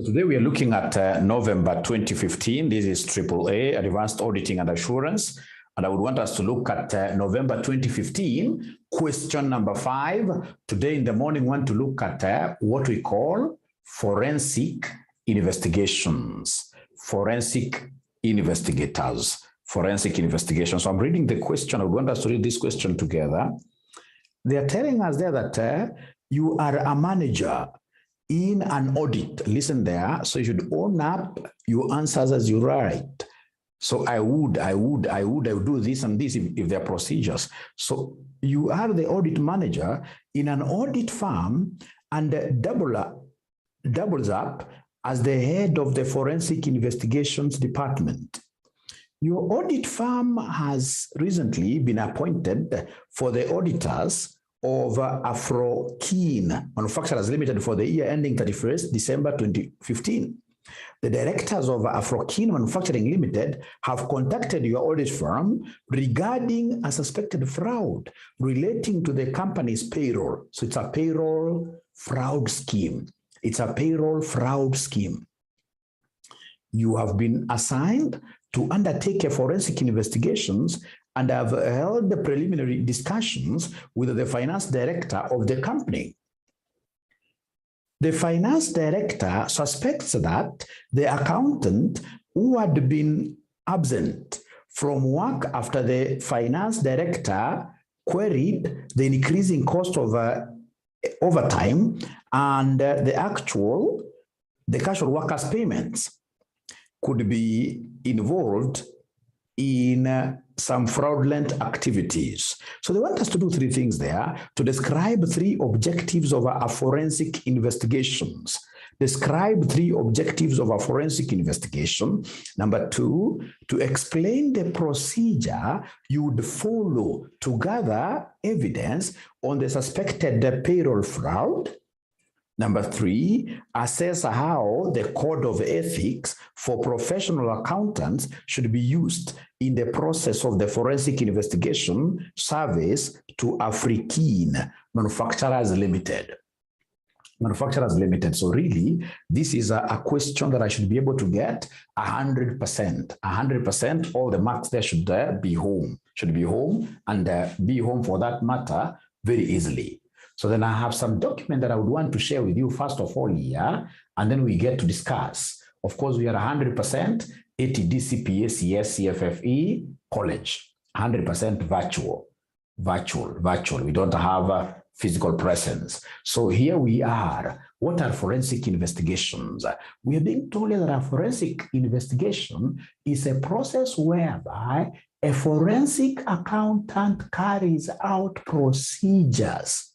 Today we are looking at November 2015. This is AAA, Advanced Auditing and Assurance. And I would want us to look at November 2015, question number 5. Today in the morning, we want to look at what we call forensic investigations, forensic investigators, forensic investigations. So I'm reading the question. I would want us to read this question together. They are telling us there that you are a manager in an audit. Listen there. So you should own up your answers as you write. So I would do this and this if there are procedures. So you are the audit manager in an audit firm and doubles up as the head of the forensic investigations department. Your audit firm has recently been appointed for the auditors of Afro-Keen Manufacturers Limited for the year ending 31st December 2015. The directors of Afro-Keen Manufacturing Limited have contacted your audit firm regarding a suspected fraud relating to the company's payroll. So it's a payroll fraud scheme. It's a payroll fraud scheme. You have been assigned to undertake a forensic investigations and have held the preliminary discussions with the finance director of the company. The finance director suspects that the accountant who had been absent from work after the finance director queried the increasing cost of overtime and the casual workers' payments could be involved in some fraudulent activities. So they want us to do 3 things there, to describe 3 objectives of our forensic investigations. Describe 3 objectives of a forensic investigation. Number 2, to explain the procedure you would follow to gather evidence on the suspected payroll fraud. Number 3, assess how the code of ethics for professional accountants should be used in the process of the forensic investigation service to Afro-Keen Manufacturers Limited. So really, this is a question that I should be able to get 100%. 100%, all the marks there should be home. Should be home and be home for that matter very easily. So then I have some document that I would want to share with you first of all here, and then we get to discuss. Of course, we are 100% ATD, CPA, CS, CFFE, college, 100% virtual. We don't have a physical presence. So here we are. What are forensic investigations? We are being told that a forensic investigation is a process whereby a forensic accountant carries out procedures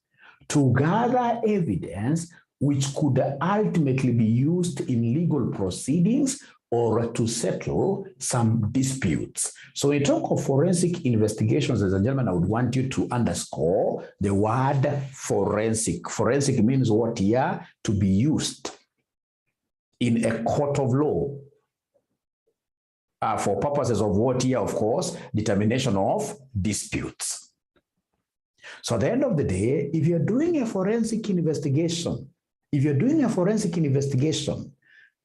to gather evidence which could ultimately be used in legal proceedings or to settle some disputes. So when you talk of forensic investigations, ladies and gentlemen, I would want you to underscore the word forensic. Forensic means what here? To be used in a court of law. For purposes of what here, of course, determination of disputes. So at the end of the day, if you're doing a forensic investigation,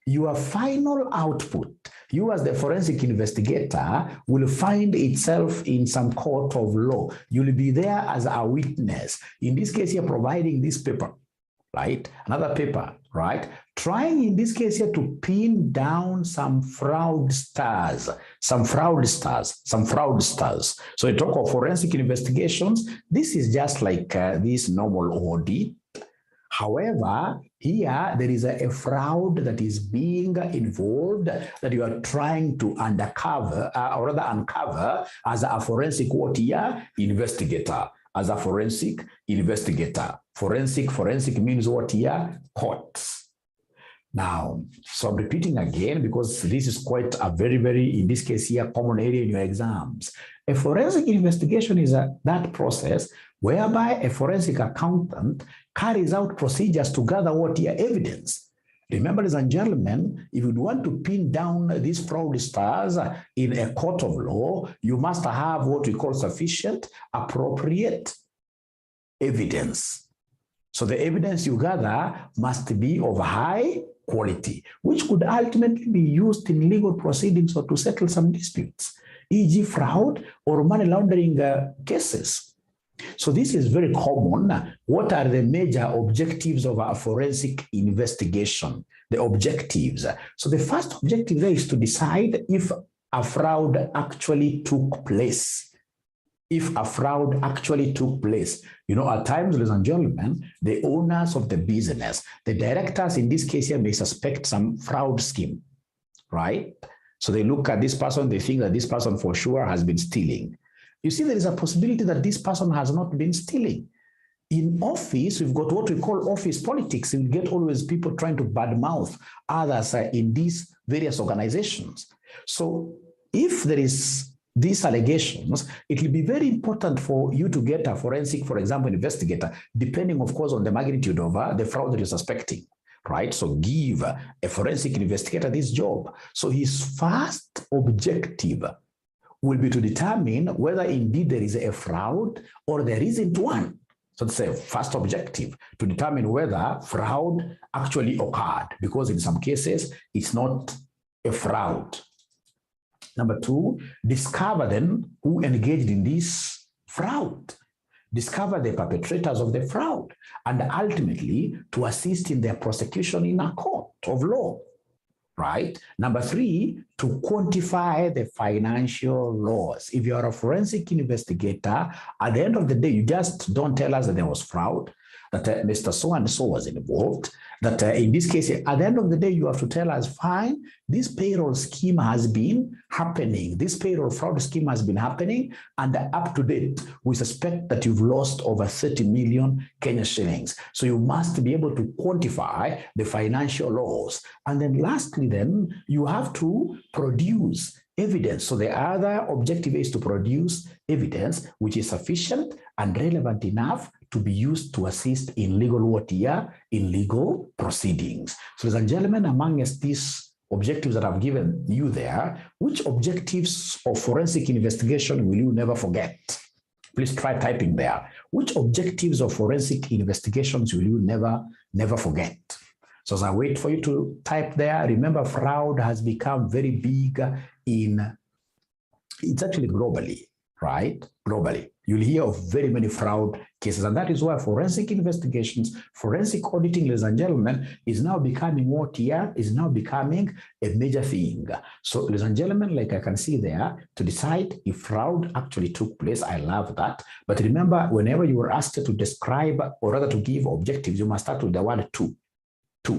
your final output, you as the forensic investigator will find itself in some court of law. You'll be there as a witness. In this case, you're providing this paper, right? Another paper, right? Trying in this case here to pin down some fraudsters. So you talk of forensic investigations. This is just like this normal audit. However, here there is a fraud that is being involved that you are trying to uncover as a forensic investigator. As a forensic investigator. Forensic means what here? Courts. Now, so I'm repeating again because this is quite a very, in this case here, common area in your exams. A forensic investigation is that process whereby a forensic accountant carries out procedures to gather what here? Evidence. Remember, ladies and gentlemen, if you want to pin down these fraudsters in a court of law, you must have what we call sufficient, appropriate evidence. So the evidence you gather must be of high quality, which could ultimately be used in legal proceedings or to settle some disputes, e.g. fraud or money laundering cases. So this is very common. What are the major objectives of a forensic investigation? The objectives. So the first objective there is to decide if a fraud actually took place. If a fraud actually took place. You know, at times, ladies and gentlemen, the owners of the business, the directors in this case here may suspect some fraud scheme, right? So they look at this person, they think that this person for sure has been stealing. You see, there is a possibility that this person has not been stealing. In office, we've got what we call office politics. We get always people trying to badmouth others in these various organizations. So if there is these allegations, it will be very important for you to get a forensic, for example, investigator, depending, of course, on the magnitude of the fraud that you're suspecting, right? So give a forensic investigator this job. So his first objective will be to determine whether indeed there is a fraud or there isn't one. So that's a first objective, to determine whether fraud actually occurred, because in some cases, it's not a fraud. Number two, discover then who engaged in this fraud. Discover the perpetrators of the fraud, and ultimately to assist in their prosecution in a court of law, right? Number three, to quantify the financial loss. If you are a forensic investigator, at the end of the day, you just don't tell us that there was fraud, that Mr. So-and-so was involved, that in this case, at the end of the day, you have to tell us, fine, this payroll scheme has been happening. This payroll fraud scheme has been happening, and up to date, we suspect that you've lost over 30 million Kenya shillings. So you must be able to quantify the financial loss. And then lastly, then, you have to produce evidence. So the other objective is to produce evidence which is sufficient and relevant enough to be used to assist in legal work here, in legal proceedings. So ladies and gentlemen, amongst these objectives that I've given you there, which objectives of forensic investigation will you never forget? Please try typing there. Which objectives of forensic investigations will you never forget? So as I wait for you to type there, remember fraud has become very big it's actually globally, right? Globally. You'll hear of very many fraud cases, and that is why forensic investigations, forensic auditing, ladies and gentlemen, is now becoming what here is now becoming a major thing. So, ladies and gentlemen, like I can see there, to decide if fraud actually took place, I love that. But remember, whenever you were asked to describe, or rather to give objectives, you must start with the word to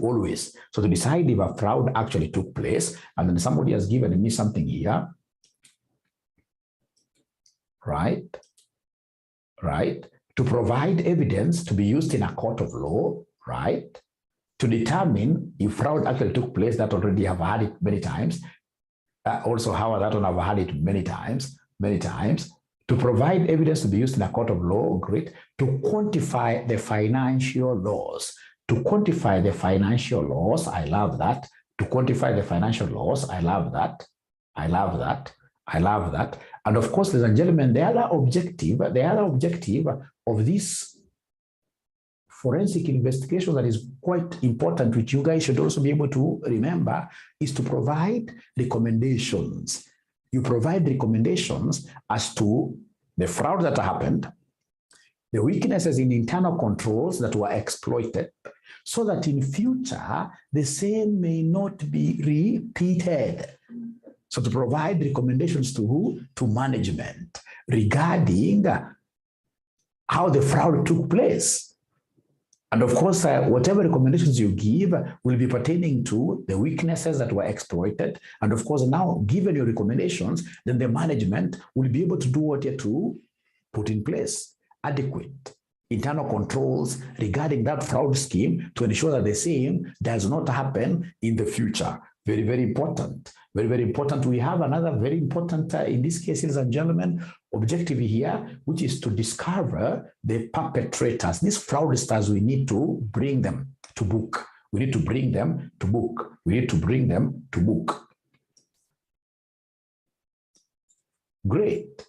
always. So to decide if a fraud actually took place, and then somebody has given me something here, right? To provide evidence to be used in a court of law, right? To determine if fraud actually took place, that already have had it many times. Also, how that one I've had it many times. To provide evidence to be used in a court of law, great. To quantify the financial loss. To quantify the financial loss, I love that. To quantify the financial loss, I love that. And of course, ladies and gentlemen, the other objective of this forensic investigation that is quite important, which you guys should also be able to remember, is to provide recommendations. You provide recommendations as to the fraud that happened, the weaknesses in internal controls that were exploited, so that in future, the same may not be repeated. So to provide recommendations to who? To management regarding how the fraud took place. And of course, whatever recommendations you give will be pertaining to the weaknesses that were exploited. And of course, now given your recommendations, then the management will be able to do what you have to put in place adequate internal controls regarding that fraud scheme to ensure that the same does not happen in the future. Very, very important. Very, very important. We have another very important, in this case, ladies and gentlemen, objective here, which is to discover the perpetrators. These fraudsters, we need to bring them to book. We need to bring them to book. Great.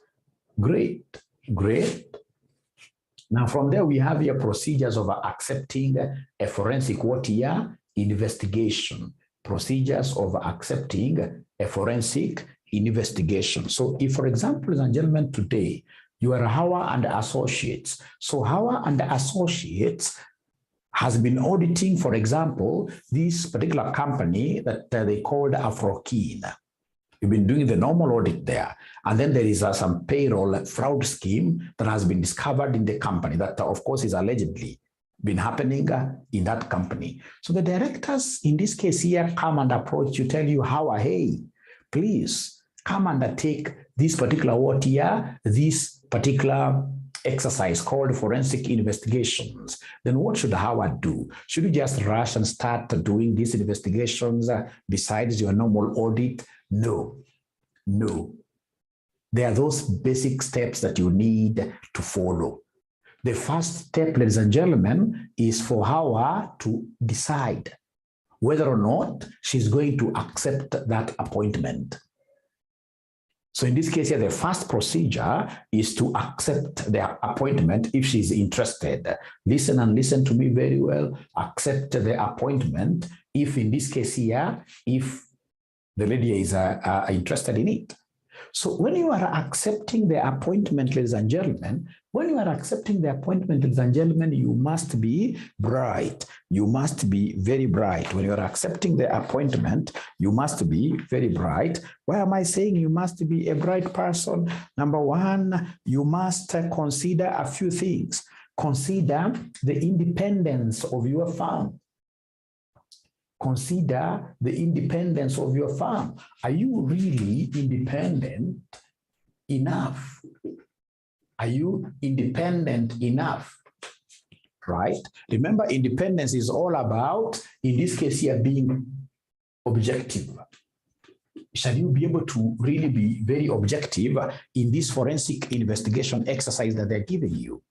Now, from there, we have here procedures of accepting a forensic what here? investigation, procedures of accepting a forensic investigation. So if, for example, ladies and gentlemen, today you are Howard and Associates. So Howard and Associates has been auditing, for example, this particular company that they called Afrokeen. You've been doing the normal audit there. And then there is some payroll fraud scheme that has been discovered in the company that, of course, is allegedly been happening in that company. So the directors in this case here come and approach you, tell you, how, hey, please come and take this particular what here, this particular exercise called forensic investigations. Then what should Howard do? Should you just rush and start doing these investigations besides your normal audit? No. There are those basic steps that you need to follow. The first step, ladies and gentlemen, is for Howard to decide whether or not she's going to accept that appointment. So in this case here, the first procedure is to accept the appointment if she's interested. Listen and listen to me very well. Accept the appointment if in this case here, if the lady is interested in it. So when you are accepting the appointment, ladies and gentlemen, you must be bright. You must be very bright. When you are accepting the appointment, you must be very bright. Why am I saying you must be a bright person? Number one, you must consider a few things. Consider the independence of your firm. Consider the independence of your firm. Are you really independent enough? Are you independent enough? Right? Remember, independence is all about, in this case here, being objective. Shall you be able to really be very objective in this forensic investigation exercise that they're giving you?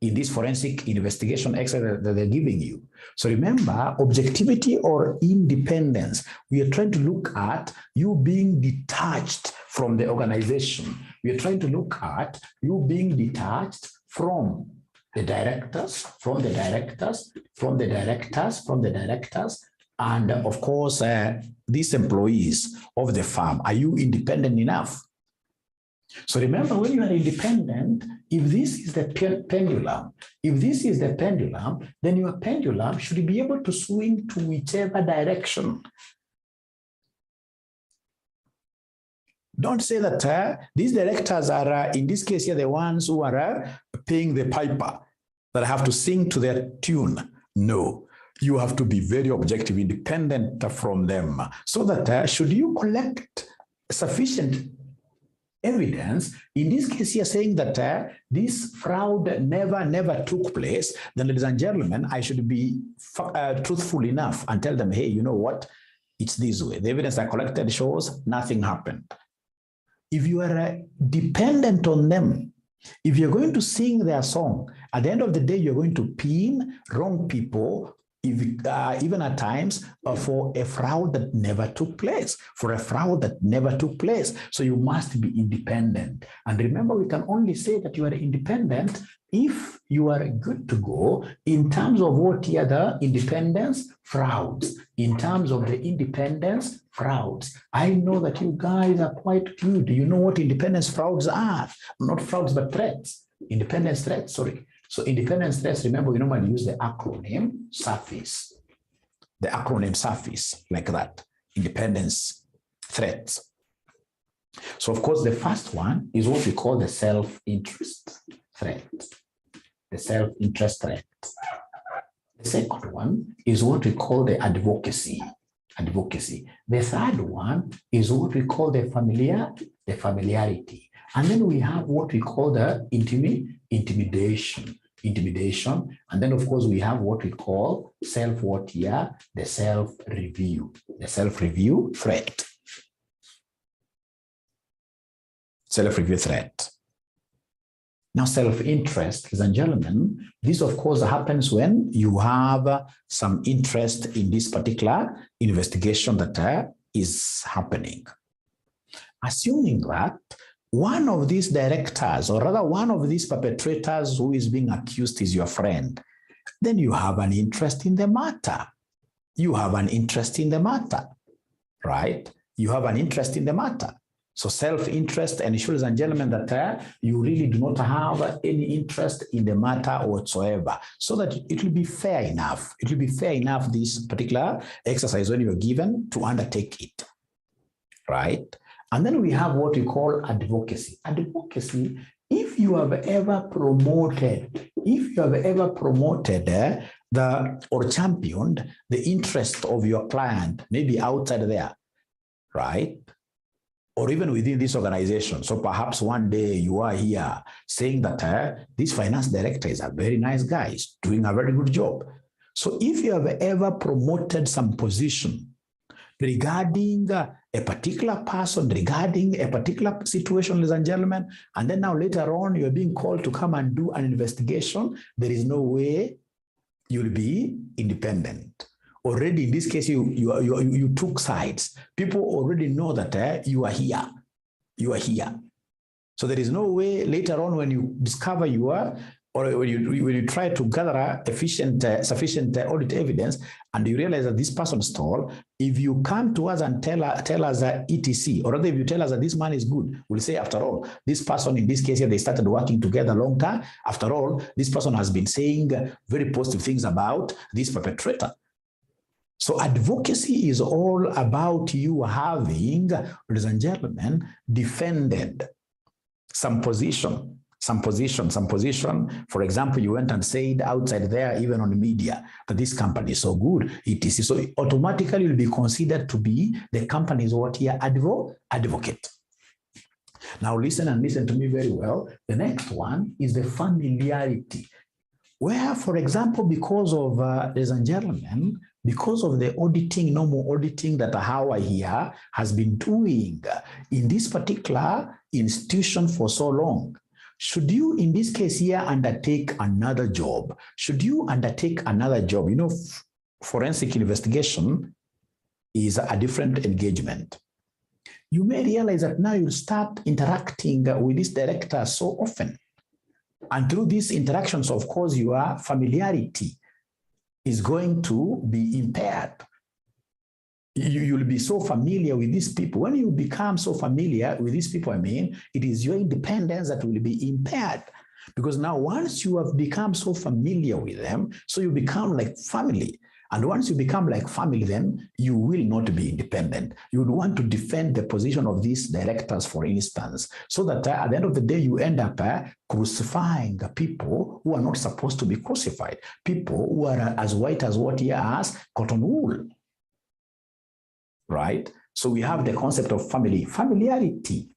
In this forensic investigation exercise that they're giving you. So remember, objectivity or independence, we are trying to look at you being detached from the organization. We are trying to look at you being detached from the directors, and of course, these employees of the firm. Are you independent enough? So remember, when you are independent, if this is the pendulum, then your pendulum should be able to swing to whichever direction. Don't say that these directors are, in this case here, the ones who are paying the piper, that have to sing to their tune. No, you have to be very objective, independent from them, so that should you collect sufficient evidence, in this case here saying that this fraud never took place, then ladies and gentlemen, I should be truthful enough and tell them, hey, you know what? It's this way. The evidence I collected shows nothing happened. If you are dependent on them, if you're going to sing their song, at the end of the day, you're going to pin wrong people, even at times for a fraud that never took place, So you must be independent. And remember, we can only say that you are independent if you are good to go in terms of what here the independence frauds. I know that you guys are quite good. You know what independence frauds are? Not frauds, but threats. Independence threats, sorry. So independence threats, remember, we normally use the acronym SAFIS. Like that, independence threats. So of course, the first one is what we call the self-interest threat. The second one is what we call the advocacy. The third one is what we call the familiarity. And then we have what we call the intimidation. And then of course we have what we call the self-review threat. Now, self-interest, ladies and gentlemen, this of course happens when you have some interest in this particular investigation that is happening. Assuming that one of these directors, or rather one of these perpetrators who is being accused is your friend, then you have an interest in the matter. You have an interest in the matter, right? You have an interest in the matter. So self-interest ensures, and gentlemen, that you really do not have any interest in the matter whatsoever, so that it will be fair enough. It will be fair enough, this particular exercise, when you're given to undertake it, right? And then we have what we call advocacy. Advocacy, if you have ever promoted, or championed the interest of your client, maybe outside there, right? Or even within this organization. So perhaps one day you are here saying that this finance director is a very nice guy, he's doing a very good job. So if you have ever promoted some position regarding a particular person, regarding a particular situation, ladies and gentlemen, and then now later on you're being called to come and do an investigation, there is no way you'll be independent. Already in this case, you took sides. People already know that you are here. You are here. So there is no way later on when you discover you are, or when you try to gather sufficient audit evidence, and you realize that this person stole, if you come to us and tell us etc, or rather if you tell us that this man is good, we'll say, after all, this person, in this case here, they started working together long time. After all, this person has been saying very positive things about this perpetrator. So advocacy is all about you having, ladies and gentlemen, defended some position. For example, you went and said outside there, even on the media, that this company is so good, etc. So automatically you'll be considered to be the company's what here advocate. Now listen to me very well. The next one is the familiarity, where, for example, because of, ladies and gentlemen, because of the auditing, normal auditing that Hawa here has been doing in this particular institution for so long, should you, in this case here, undertake another job? Should you undertake another job? You know, forensic investigation is a different engagement. You may realize that now you start interacting with this director so often. And through these interactions, of course, your familiarity is going to be impaired. You'll be so familiar with these people. When you become so familiar with these people, I mean, it is your independence that will be impaired. Because now once you have become so familiar with them, so you become like family. And once you become like family, then you will not be independent. You would want to defend the position of these directors, for instance, so that at the end of the day, you end up crucifying people who are not supposed to be crucified, people who are as white as what here as cotton wool, right? So we have the concept of family. Familiarity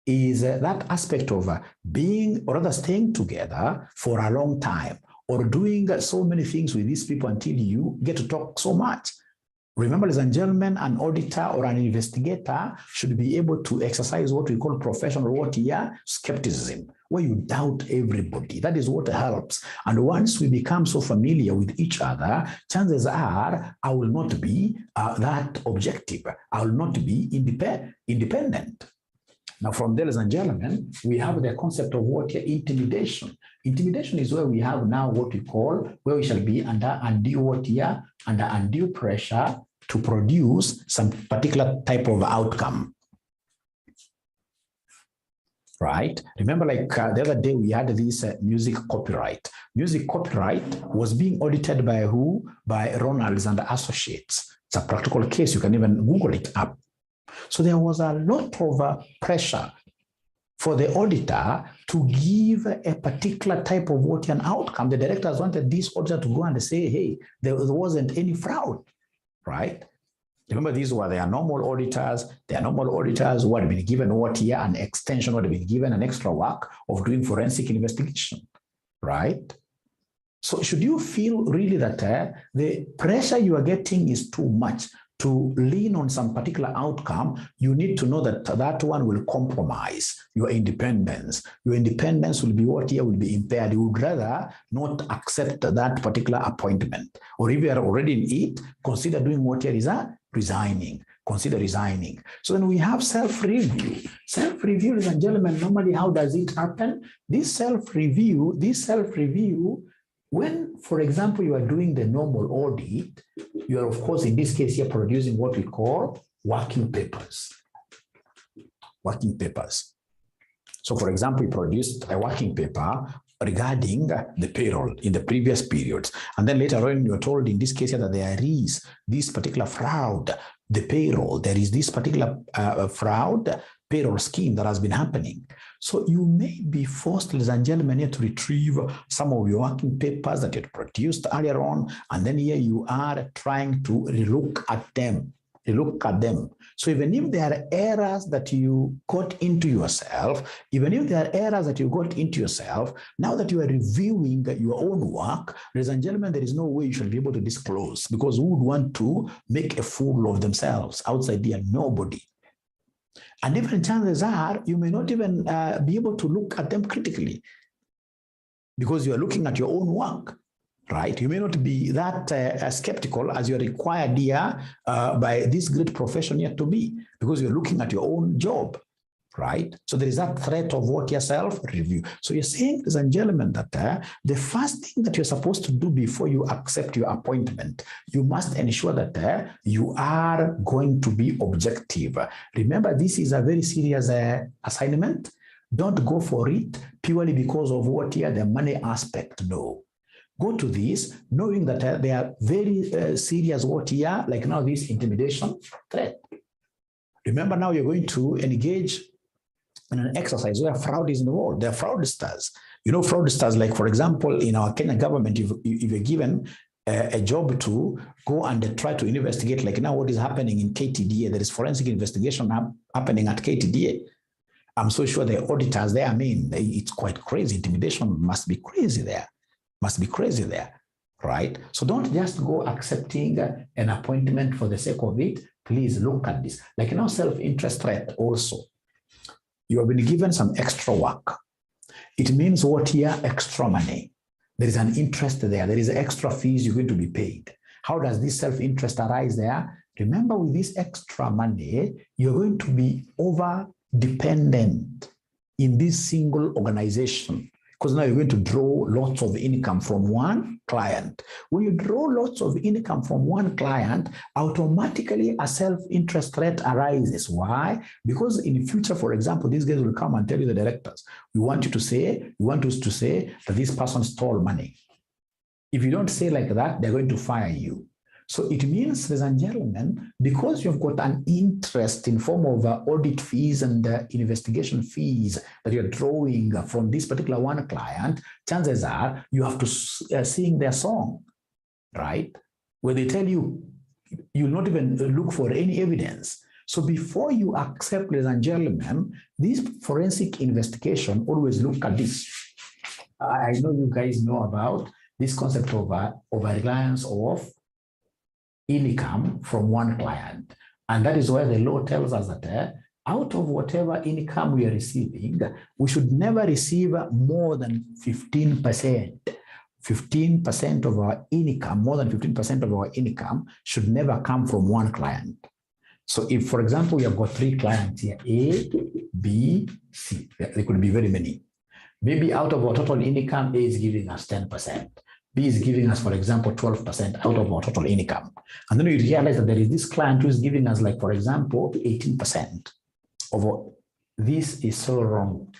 is that aspect of being, or rather staying together for a long time, or doing so many things with these people until you get to talk so much. Remember, ladies and gentlemen, an auditor or an investigator should be able to exercise what we call professional what here, skepticism, where you doubt everybody. That is what helps. And once we become so familiar with each other, chances are I will not be that objective. I will not be independent. Now, from there, ladies and gentlemen, we have the concept of what here, intimidation. Intimidation is where we have now what we call, where we shall be under undue what here, under undue pressure to produce some particular type of outcome. Right? Remember, like the other day, we had this music copyright. Music copyright was being audited by who? By Ronalds and Associates. It's a practical case. You can even Google it up. So there was a lot of pressure for the auditor to give a particular type of what an outcome. The directors wanted this auditor to go and say, hey, there wasn't any fraud, right? Remember, these were their normal auditors. Their normal auditors who had been given what here, an extension, would have been given an extra work of doing forensic investigation, right? So should you feel really that the pressure you are getting is too much to lean on some particular outcome, you need to know that that one will compromise your independence. Your independence will be what here will be impaired. You would rather not accept that particular appointment. Or if you are already in it, consider doing what here is resigning. Consider resigning. So then we have self-review. Self-review, ladies and gentlemen, normally how does it happen? This self-review When, for example, you are doing the normal audit, you are, of course, in this case, you're producing what we call working papers. Working papers. So, for example, we produced a working paper regarding the payroll in the previous periods. And then later on, you're told in this case that there is this particular fraud, the payroll, there is this particular fraud payroll scheme that has been happening. So you may be forced, ladies and gentlemen, here to retrieve some of your working papers that you had produced earlier on. And then here you are trying to relook at them. So even if there are errors that you got into yourself, now that you are reviewing your own work, ladies and gentlemen, there is no way you should be able to disclose, because who would want to make a fool of themselves outside there? Nobody. And even chances are you may not even be able to look at them critically, because you are looking at your own work. Right? You may not be that skeptical as you're required here by this great profession here to be, because you're looking at your own job, right? So there is that threat of what yourself review. So you're saying, ladies and gentlemen, that the first thing that you're supposed to do before you accept your appointment, you must ensure that you are going to be objective. Remember, this is a very serious assignment. Don't go for it purely because of what here, the money aspect. No. Go to this knowing that they are very serious what here, like now this intimidation threat. Remember, now you're going to engage in an exercise where fraud is involved. There are fraudsters. You know, fraudsters, like, for example, in our Kenya government, if you're given a job to go and try to investigate, like now what is happening in KTDA, there is forensic investigation happening at KTDA. I'm so sure the auditors there, I mean, it's quite crazy. Intimidation must be crazy there. Right? So don't just go accepting an appointment for the sake of it. Please look at this. Like now, self-interest threat also. You have been given some extra work. It means what here? Extra money. There is an interest there. There is extra fees you're going to be paid. How does this self-interest arise there? Remember, with this extra money, you're going to be over-dependent in this single organization, because now you're going to draw lots of income from one client. When you draw lots of income from one client, automatically a self-interest threat arises. Why? Because in the future, for example, these guys will come and tell you, the directors, we want us to say that this person stole money. If you don't say like that, they're going to fire you. So it means, ladies and gentlemen, because you've got an interest in form of audit fees and investigation fees that you're drawing from this particular one client, chances are you have to sing their song, right? Where they tell you, you'll not even look for any evidence. So before you accept, ladies and gentlemen, this forensic investigation, always look at this. I know you guys know about this concept of reliance of income from one client. And that is why the law tells us that out of whatever income we are receiving, we should never receive more than 15%. 15% of our income, more than 15% of our income should never come from one client. So if, for example, we have got 3 clients here, A, B, C, there could be very many. Maybe out of our total income, A is giving us 10%. B is giving us, for example, 12% out of our total income. And then we realize that there is this client who is giving us, like, for example, 18% of our. This is so wrong.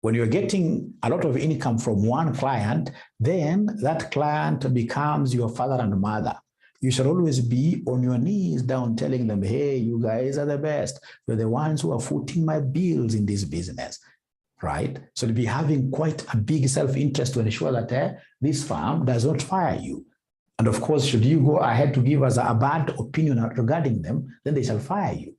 When you're getting a lot of income from one client, then that client becomes your father and mother. You should always be on your knees down telling them, hey, you guys are the best. You're the ones who are footing my bills in this business. Right? So to be having quite a big self-interest to ensure that this firm does not fire you. And of course, should you go ahead to give us a bad opinion regarding them, then they shall fire you.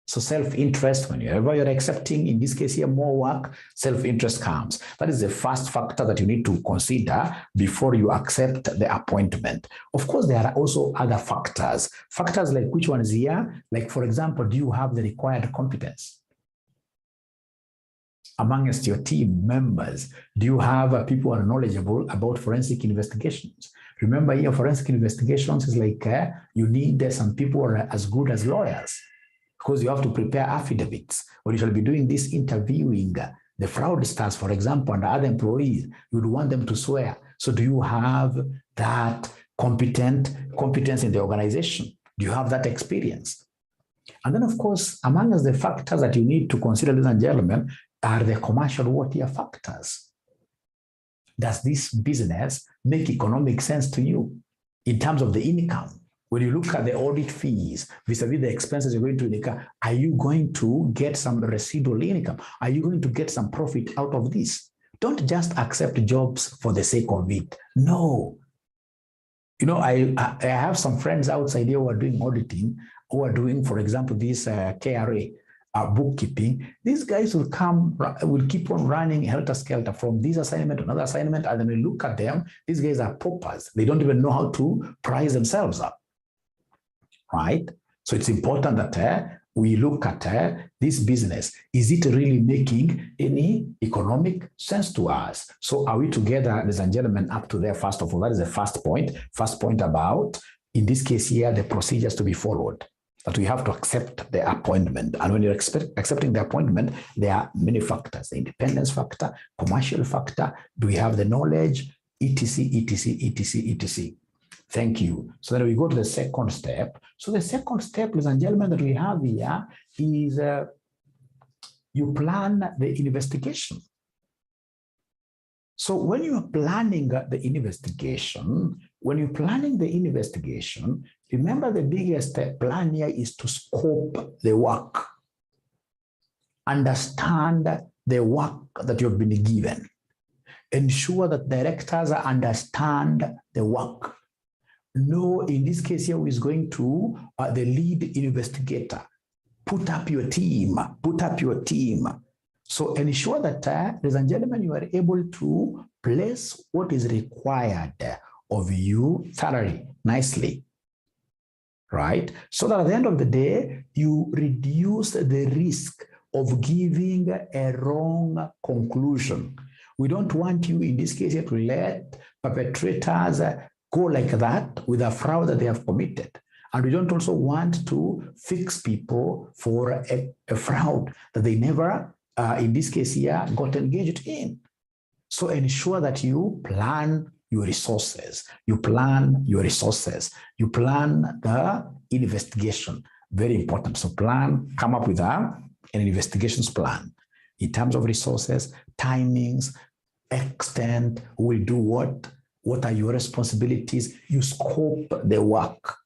So self-interest, whenever you're accepting, in this case here, more work, self-interest comes. That is the first factor that you need to consider before you accept the appointment. Of course, there are also other factors. Factors like which ones here? Like, for example, do you have the required competence? Amongst your team members, do you have people who are knowledgeable about forensic investigations? Remember, here, forensic investigations is like you need some people who are as good as lawyers, because you have to prepare affidavits. When you shall be doing this interviewing, the fraudsters, for example, and other employees, you would want them to swear. So do you have that competence in the organization? Do you have that experience? And then, of course, among the factors that you need to consider, ladies and gentlemen, are the commercial water factors. Does this business make economic sense to you in terms of the income? When you look at the audit fees vis-a-vis the expenses you're going to incur, are you going to get some residual income? Are you going to get some profit out of this? Don't just accept jobs for the sake of it. No. You know, I have some friends outside here who are doing auditing, who are doing, for example, this KRA, bookkeeping. These guys will keep on running helter-skelter from this assignment to another assignment, and then we look at them, these guys are paupers. They don't even know how to price themselves up. Right? So it's important that we look at this business. Is it really making any economic sense to us? So are we together, ladies and gentlemen, up to there? First of all, that is the first point. First point about, in this case here, the procedures to be followed. That we have to accept the appointment. And when you're accepting the appointment, there are many factors. The independence factor, commercial factor, do we have the knowledge, etc., etc., etc., etc. Thank you. So then we go to the second step. So the second step, ladies and gentlemen, that we have here is you plan the investigation. So when you are planning the investigation, remember the biggest plan here is to scope the work. Understand the work that you've been given. Ensure that directors understand the work. Know, in this case here, who is going to the lead investigator. Put up your team. So ensure that, ladies and gentlemen, you are able to place what is required of you thoroughly, nicely, right? So that at the end of the day, you reduce the risk of giving a wrong conclusion. We don't want you, in this case, to let perpetrators go like that with a fraud that they have committed. And we don't also want to fix people for a fraud that they never, in this case here, got engaged in. So ensure that you plan your resources. You plan the investigation. Very important. So come up with an investigations plan in terms of resources, timings, extent, who will do what are your responsibilities? You scope the work.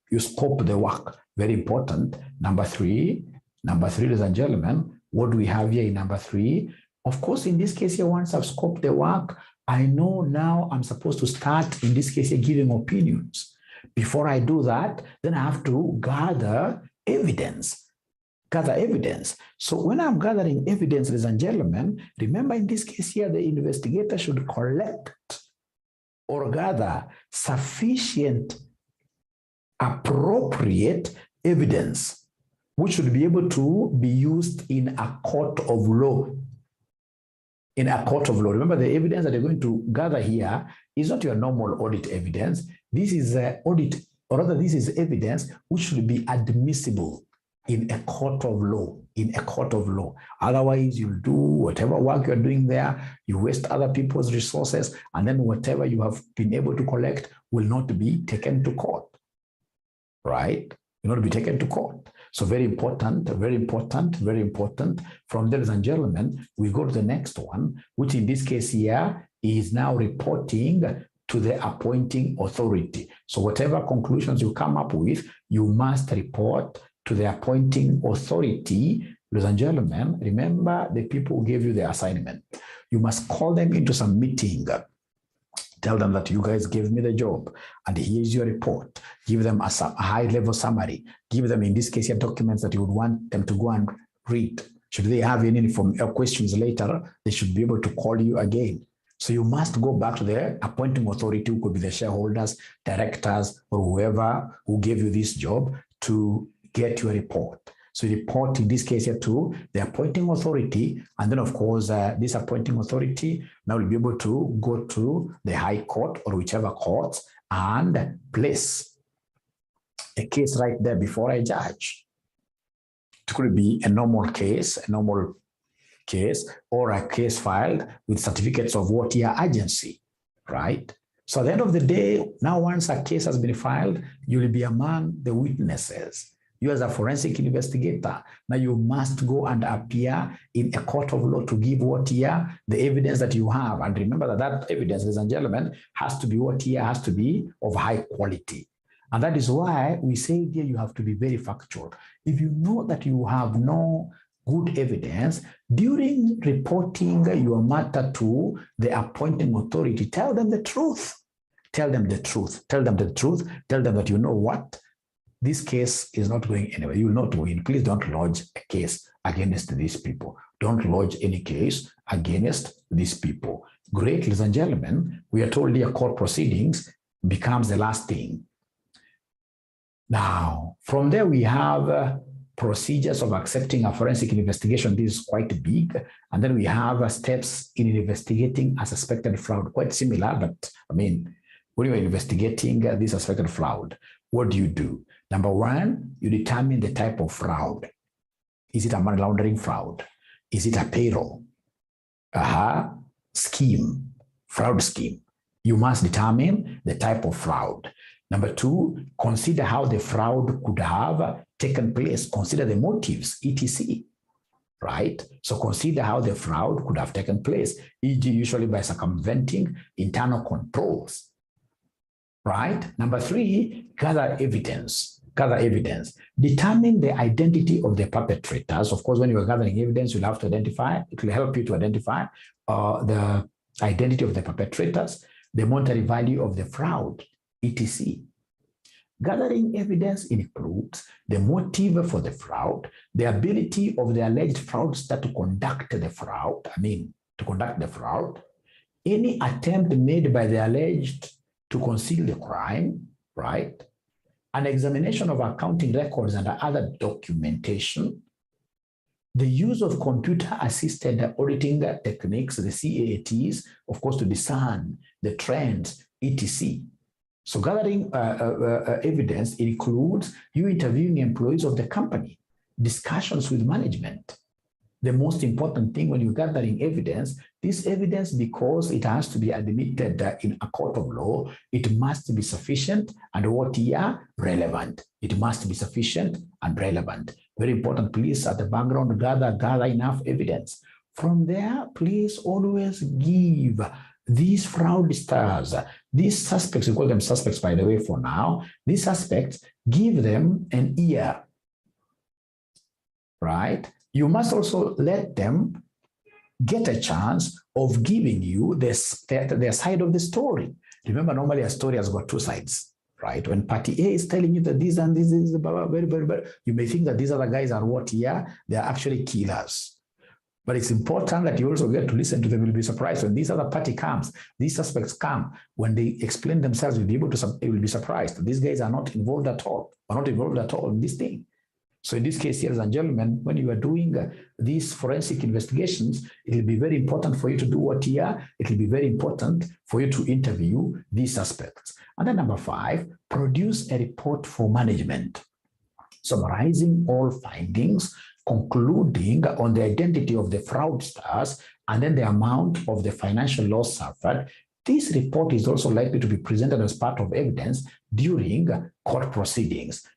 Very important. Number three, ladies and gentlemen, what do we have here in number 3? Of course, in this case here, once I've scoped the work, I know now I'm supposed to start, in this case here, giving opinions. Before I do that, then I have to gather evidence. So when I'm gathering evidence, ladies and gentlemen, remember in this case here, the investigator should collect or gather sufficient, appropriate evidence, which should be able to be used in a court of law. Remember, the evidence that you're going to gather here is not your normal audit evidence. This is this is evidence which should be admissible in a court of law. Otherwise, you'll do whatever work you're doing there, you waste other people's resources, and then whatever you have been able to collect will not be taken to court, right? Will not be taken to court. So very important. From there, ladies and gentlemen, we go to the next one, which in this case here is now reporting to the appointing authority. So whatever conclusions you come up with, you must report to the appointing authority. Ladies and gentlemen, remember the people who gave you the assignment. You must call them into some meeting. Tell them that you guys gave me the job and here's your report. Give them a high-level summary. Give them, in this case, your documents that you would want them to go and read. Should they have any questions later, they should be able to call you again. So you must go back to the appointing authority, who could be the shareholders, directors, or whoever who gave you this job, to get your report. So report, in this case here, to the appointing authority. And then, of course, this appointing authority now will be able to go to the High Court or whichever court and place a case right there before a judge. It could be a normal case, or a case filed with certificates of what year agency, right? So at the end of the day, now once a case has been filed, you will be among the witnesses. You as a forensic investigator, now you must go and appear in a court of law to give what year the evidence that you have. And remember that that evidence, ladies and gentlemen, has to be what year, has to be of high quality. And that is why we say here you have to be very factual. If you know that you have no good evidence, during reporting your matter to the appointing authority, tell them the truth. Tell them the truth. Tell them the truth. Tell them that you know what? This case is not going anywhere. You will not win. Please don't lodge a case against these people. Don't lodge any case against these people. Great, ladies and gentlemen, we are told here court proceedings becomes the last thing. Now, from there we have procedures of accepting a forensic investigation. This is quite big. And then we have steps in investigating a suspected fraud. Quite similar, but I mean, when you're investigating this suspected fraud, what do? Number one, you determine the type of fraud. Is it a money laundering fraud? Is it a payroll? Scheme, fraud scheme. You must determine the type of fraud. Number two, consider how the fraud could have taken place. Consider the motives, etc. Right? So consider how the fraud could have taken place, e.g. usually by circumventing internal controls. Right? Number three, gather evidence. Gather evidence. Determine the identity of the perpetrators. Of course, when you are gathering evidence, you'll have to identify. It will help you to identify the identity of the perpetrators, the monetary value of the fraud, etc. Gathering evidence includes the motive for the fraud, the ability of the alleged fraudster to conduct the fraud, any attempt made by the alleged to conceal the crime, right? An examination of accounting records and other documentation, the use of computer-assisted auditing techniques, the CAATs, of course, to discern the trends, etc. So gathering evidence includes you interviewing employees of the company, discussions with management. The most important thing when you're gathering evidence, this evidence, because it has to be admitted in a court of law, it must be sufficient and relevant. It must be sufficient and relevant. Very important, please, at the background, gather enough evidence. From there, please always give these fraudsters, these suspects, we call them suspects, by the way, for now, these suspects, give them an ear, right? You must also let them get a chance of giving you their side of the story. Remember, normally a story has got two sides, right? When party A is telling you that this and this is very, very bad, you may think that these other guys are what here? They are actually killers. But it's important that you also get to listen to them. You'll be surprised when this other party comes, these suspects come, when they explain themselves, you'll be surprised. These guys are not involved at all, in this thing. So in this case, ladies and gentlemen, when you are doing these forensic investigations, it will be very important for you to do what here? It will be very important for you to interview these suspects. And then number 5, produce a report for management, summarizing all findings, concluding on the identity of the fraudsters, and then the amount of the financial loss suffered. This report is also likely to be presented as part of evidence during court proceedings.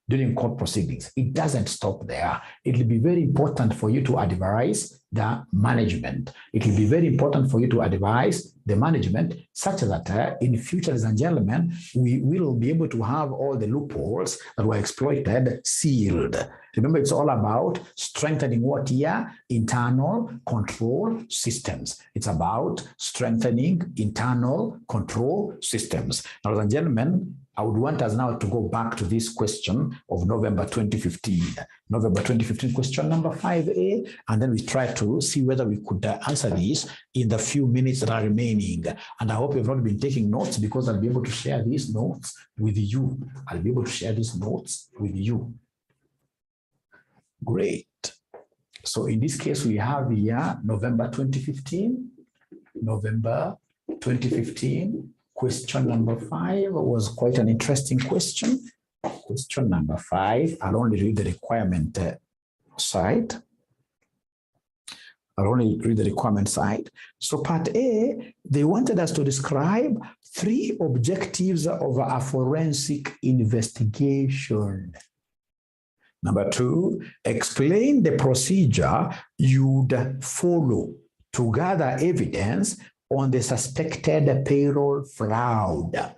It doesn't stop there. It will be very important for you to advise the management. It will be very important for you to advise the management such that in future, ladies and gentlemen, we will be able to have all the loopholes that were exploited sealed. Remember, it's all about strengthening what here? Internal control systems. It's about strengthening internal control systems. Now, ladies and gentlemen, I would want us now to go back to this question of November 2015. November 2015, question number 5A, and then we try to see whether we could answer this in the few minutes that are remaining. And I hope you've not been taking notes, because I'll be able to share these notes with you. Great. So in this case, we have here November 2015. Question number 5 was quite an interesting question. Question number 5, I'll only read the requirement side. I'll only read the requirement side. So part A, they wanted us to describe 3 objectives of a forensic investigation. Number 2, explain the procedure you'd follow to gather evidence on the suspected payroll fraud.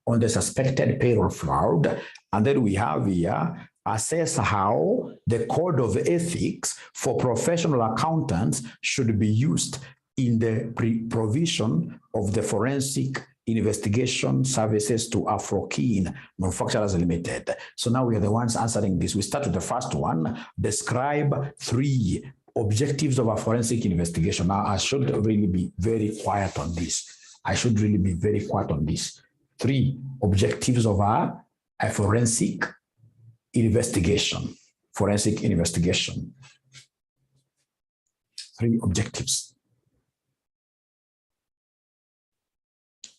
On the suspected payroll fraud. And then we have here, assess how the code of ethics for professional accountants should be used in the provision of the forensic investigation services to Afro-Keen Manufacturers Limited. So now we are the ones answering this. We start with the first one. Describe 3 objectives of a forensic investigation. Now, I should really be very quiet on this. 3 objectives of a forensic investigation. 3 objectives.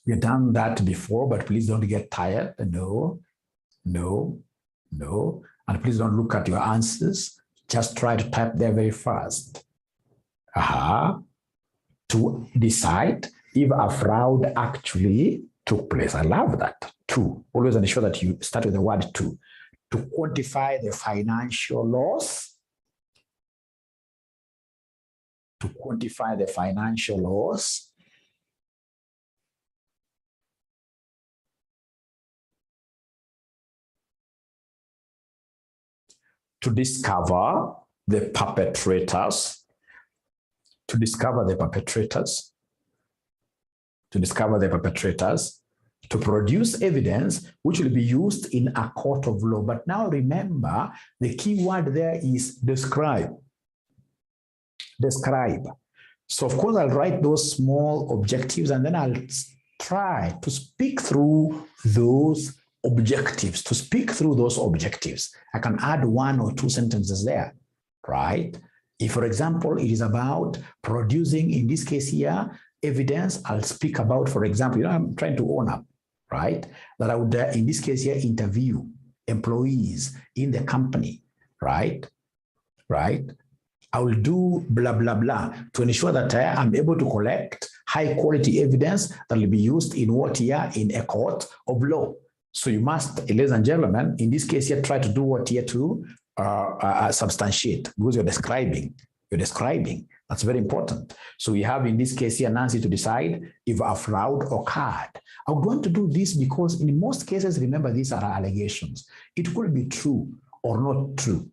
We've done that before, but please don't get tired. No. And please don't look at your answers. Just try to type there very fast. To decide if a fraud actually took place. I love that. 2. Always ensure that you start with the word 2. To quantify the financial loss. To quantify the financial loss. To discover the perpetrators. To produce evidence which will be used in a court of law. But now remember, the key word there is describe. So of course, I'll write those small objectives and then I'll try to speak through those objectives. I can add 1 or 2 sentences there, right? If, for example, it is about producing, in this case here, evidence, I'll speak about, for example, I'm trying to own up, right? That I would, in this case here, interview employees in the company, right? I will do blah, blah, blah to ensure that I'm able to collect high quality evidence that will be used in what here? In a court of law. So you must, ladies and gentlemen, in this case here, try to do what here to substantiate, because you're describing. That's very important. So we have in this case here, Nancy, to decide if a fraud occurred. I would want to do this because in most cases, remember, these are allegations. It could be true or not true,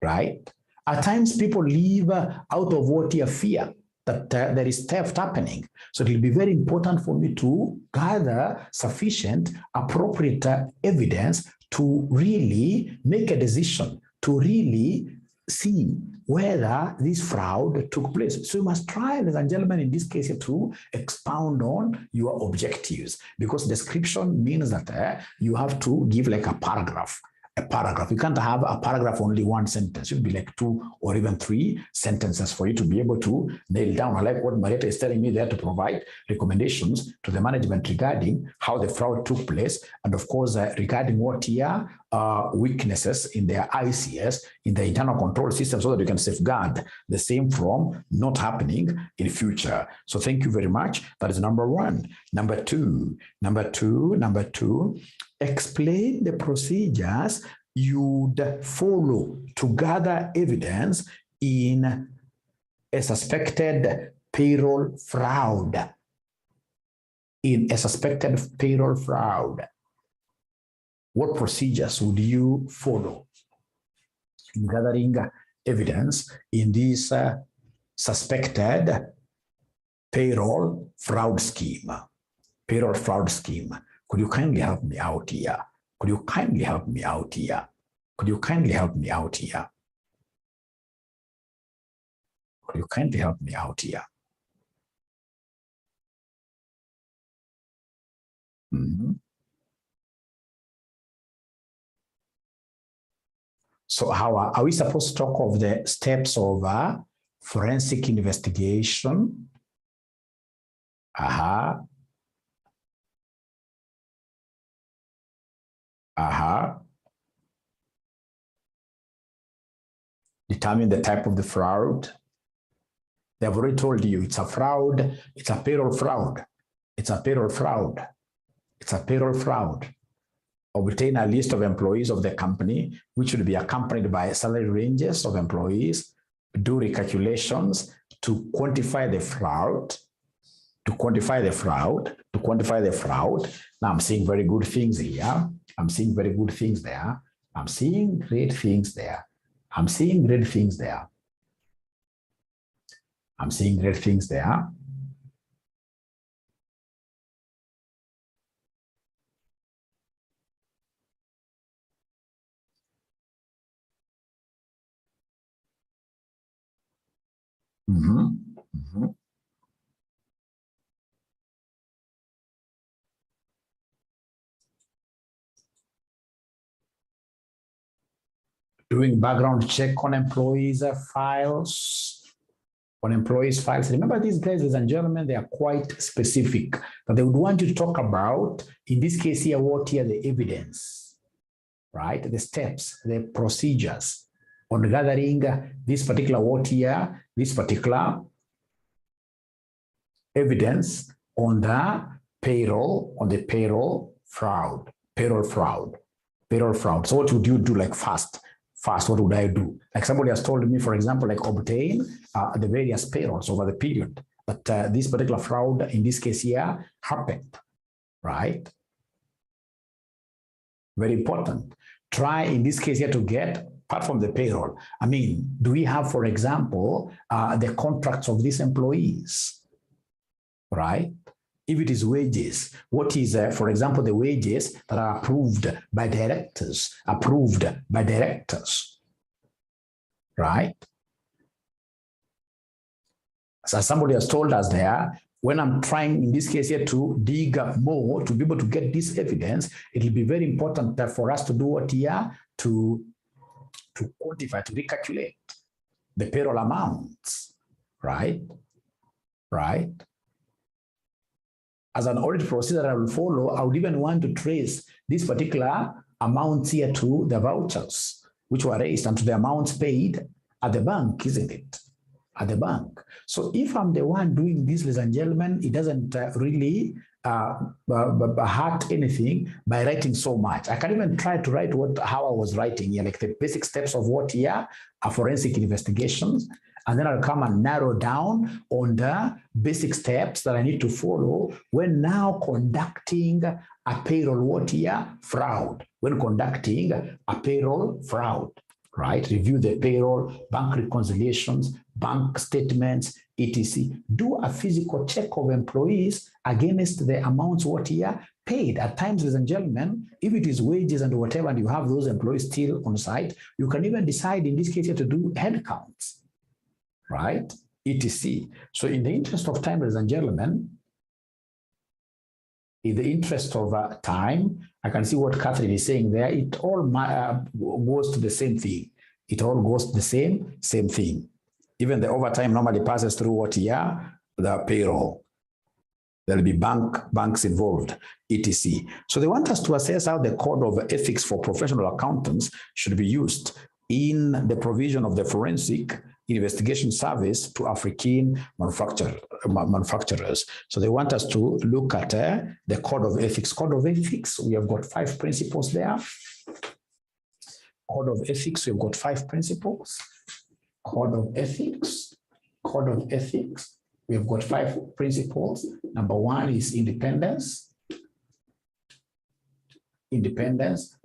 right? At times people live out of what here fear that there is theft happening. So it will be very important for me to gather sufficient, appropriate evidence to really make a decision, to really see whether this fraud took place. So you must try, ladies and gentlemen, in this case to expound on your objectives, because description means that you have to give like a paragraph. You can't have a paragraph only 1 sentence. It should be like 2 or even 3 sentences for you to be able to nail down. I like what Marietta is telling me there, to provide recommendations to the management regarding how the fraud took place, and of course regarding what here weaknesses in their ICS, in the internal control system, so that you can safeguard the same from not happening in future. So thank you very much. That is number 1. Number two, explain the procedures you'd follow to gather evidence in a suspected payroll fraud. What procedures would you follow in gathering evidence in this suspected payroll fraud scheme? Could you kindly help me out here? Mm-hmm. So how are we supposed to talk of the steps of forensic investigation? Determine the type of the fraud. They have already told you it's a fraud, it's a payroll fraud, it's a payroll fraud, it's a payroll fraud. Obtain a list of employees of the company, which will be accompanied by salary ranges of employees, do recalculations to quantify the fraud, to quantify the fraud. Now I'm seeing very good things here. I'm seeing very good things there. I'm seeing great things there. I'm seeing great things there. I'm seeing great things there. Doing background check on employees' files. On employees' files. Remember, these guys, ladies and gentlemen, they are quite specific. That they would want you to talk about, in this case here, what here the evidence, right? The steps, the procedures on gathering this particular what here, this particular evidence on the payroll fraud. So what would you do like fast, what would I do? Like somebody has told me, for example, like obtain the various payrolls over the period. But this particular fraud, in this case here, happened, right? Very important. Try, in this case here, to get, apart from the payroll, I mean, do we have, for example, the contracts of these employees, right? If it is wages, what is, for example, the wages that are approved by directors, right? So somebody has told us there, when I'm trying, in this case here, to dig more, to be able to get this evidence, it will be very important that for us to do what here, to quantify, to recalculate the payroll amounts, right? Right? As an audit procedure I will follow, I would even want to trace these particular amounts here to the vouchers, which were raised, and to the amounts paid at the bank, isn't it? At the bank. So if I'm the one doing this, ladies and gentlemen, it doesn't really hurt anything by writing so much. I can even try to write how I was writing here, like the basic steps of what here are forensic investigations. And then I'll come and narrow down on the basic steps that I need to follow when now conducting a payroll what here? Fraud. When conducting a payroll fraud, right? Review the payroll, bank reconciliations, bank statements, etc. Do a physical check of employees against the amounts what here paid. At times, ladies and gentlemen, if it is wages and whatever, and you have those employees still on site, you can even decide in this case here to do head counts, right? etc. So in the interest of time, ladies and gentlemen, in the interest of time, I can see what Catherine is saying there. It all goes to the same thing. It all goes to the same thing. Even the overtime normally passes through what here? The payroll. There'll be banks involved, etc. So they want us to assess how the code of ethics for professional accountants should be used in the provision of the forensic investigation service to African manufacturers. So they want us to look at the code of ethics. Code of ethics, we have got 5 principles there. Code of ethics, we've got 5 principles. Code of ethics, we've got 5 principles. Number 1 is independence.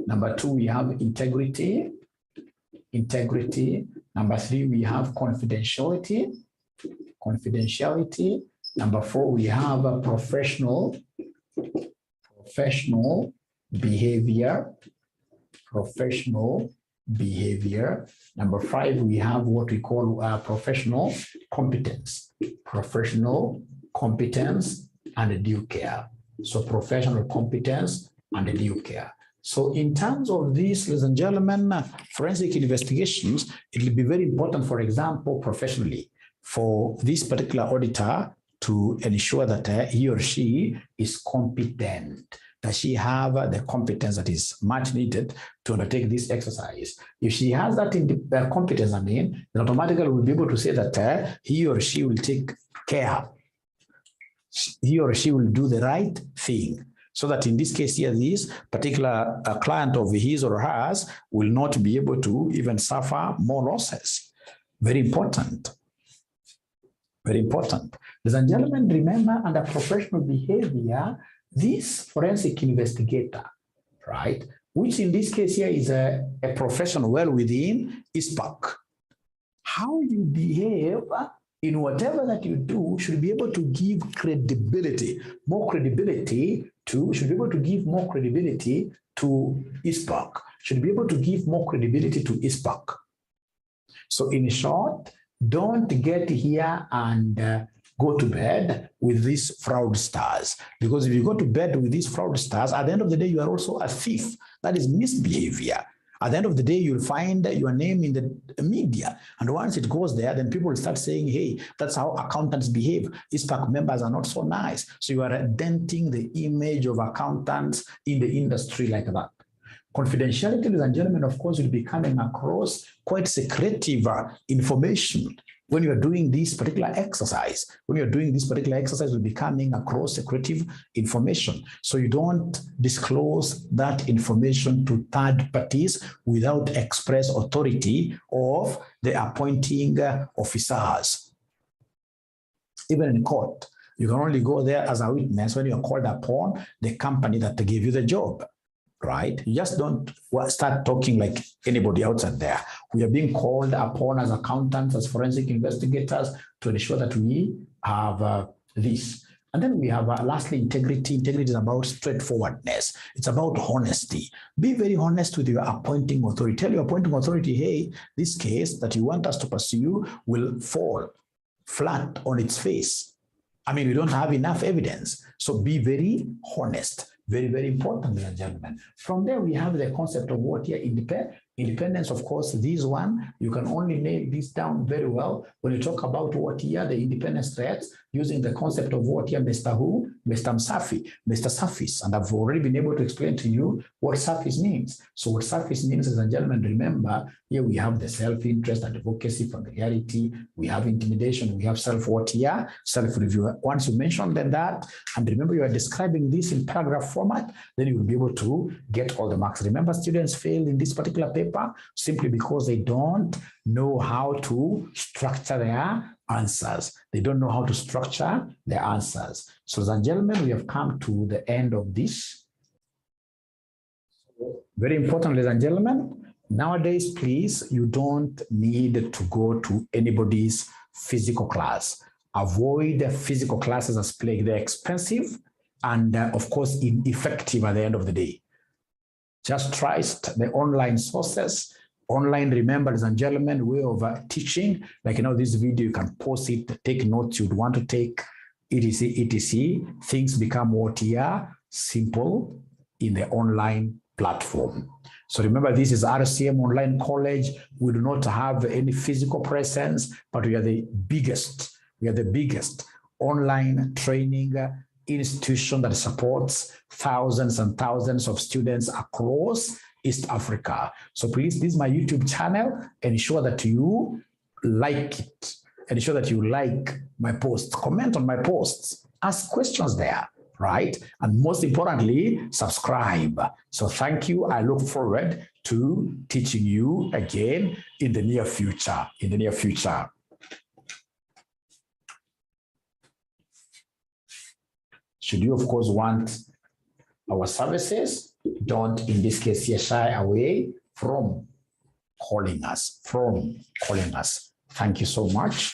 Number 2, we have integrity. Number 3, we have confidentiality. Number 4, we have professional behavior. Number 5, we have what we call professional competence. And due care. So professional competence and due care. So in terms of this, ladies and gentlemen, forensic investigations, it will be very important, for example, professionally, for this particular auditor to ensure that he or she is competent, does she have the competence that is much needed to undertake this exercise? If she has that competence, then automatically we'll be able to say that he or she will take care. He or she will do the right thing. So that in this case here, this particular client of his or hers will not be able to even suffer more losses. Very important. Very important. Ladies and gentlemen, remember, under professional behavior, this forensic investigator, right, which in this case here is a profession well within ISPAC. How you behave in whatever that you do should be able to give credibility, more credibility to, should be able to give more credibility to ISPAC, should be able to give more credibility to ISPAC. So in short, don't get here and go to bed with these fraudsters, because if you go to bed with these fraudsters, at the end of the day, you are also a thief. That is misbehavior. At the end of the day, you'll find your name in the media. And once it goes there, then people will start saying, hey, that's how accountants behave. ISPAC members are not so nice. So you are denting the image of accountants in the industry like that. Confidentiality, ladies and gentlemen, of course, will be coming across quite secretive information. When you're doing this particular exercise, will be coming across secretive information. So you don't disclose that information to third parties without express authority of the appointing officers. Even in court, you can only go there as a witness when you're called upon the company that gave you the job. Right? You just don't start talking like anybody outside there. We are being called upon as accountants, as forensic investigators to ensure that we have this. And then we have lastly, integrity. Integrity is about straightforwardness. It's about honesty. Be very honest with your appointing authority. Tell your appointing authority, hey, this case that you want us to pursue will fall flat on its face. I mean, we don't have enough evidence. So be very honest. Very, very important, ladies and gentlemen. From there, we have the concept of what here, independence. Of course, this one, you can only nail this down very well when you talk about what here, the independence threats, using the concept of what here, Mr. Who? Mr. Msafi, Mr. Surface. And I've already been able to explain to you what surface means. So what surface means, ladies and gentlemen, remember, here we have the self-interest, advocacy, familiarity, we have intimidation, we have self-what here, self-review. Once you mention that, and remember you are describing this in paragraph format, then you will be able to get all the marks. Remember, students fail in this particular paper simply because they don't know how to structure their answers. They don't know how to structure their answers. So, ladies and gentlemen, we have come to the end of this. Very important, ladies and gentlemen. Nowadays, please, you don't need to go to anybody's physical class. Avoid physical classes as plague. They're expensive and, of course, ineffective at the end of the day. Just trust the online sources. Online, remember, ladies and gentlemen, way of teaching. Like, this video, you can post it, take notes you'd want to take, etc., etc. Things become what here, simple in the online platform. So remember, this is RCM Online College. We do not have any physical presence, but we are the biggest. We are the biggest online training institution that supports thousands and thousands of students across East Africa. So please, this is my YouTube channel. Ensure that you like it. Ensure that you like my posts, comment on my posts, ask questions there, right? And most importantly, subscribe. So thank you. I look forward to teaching you again in the near future. Should you, of course, want our services, don't, in this case here, shy away from calling us. Thank you so much.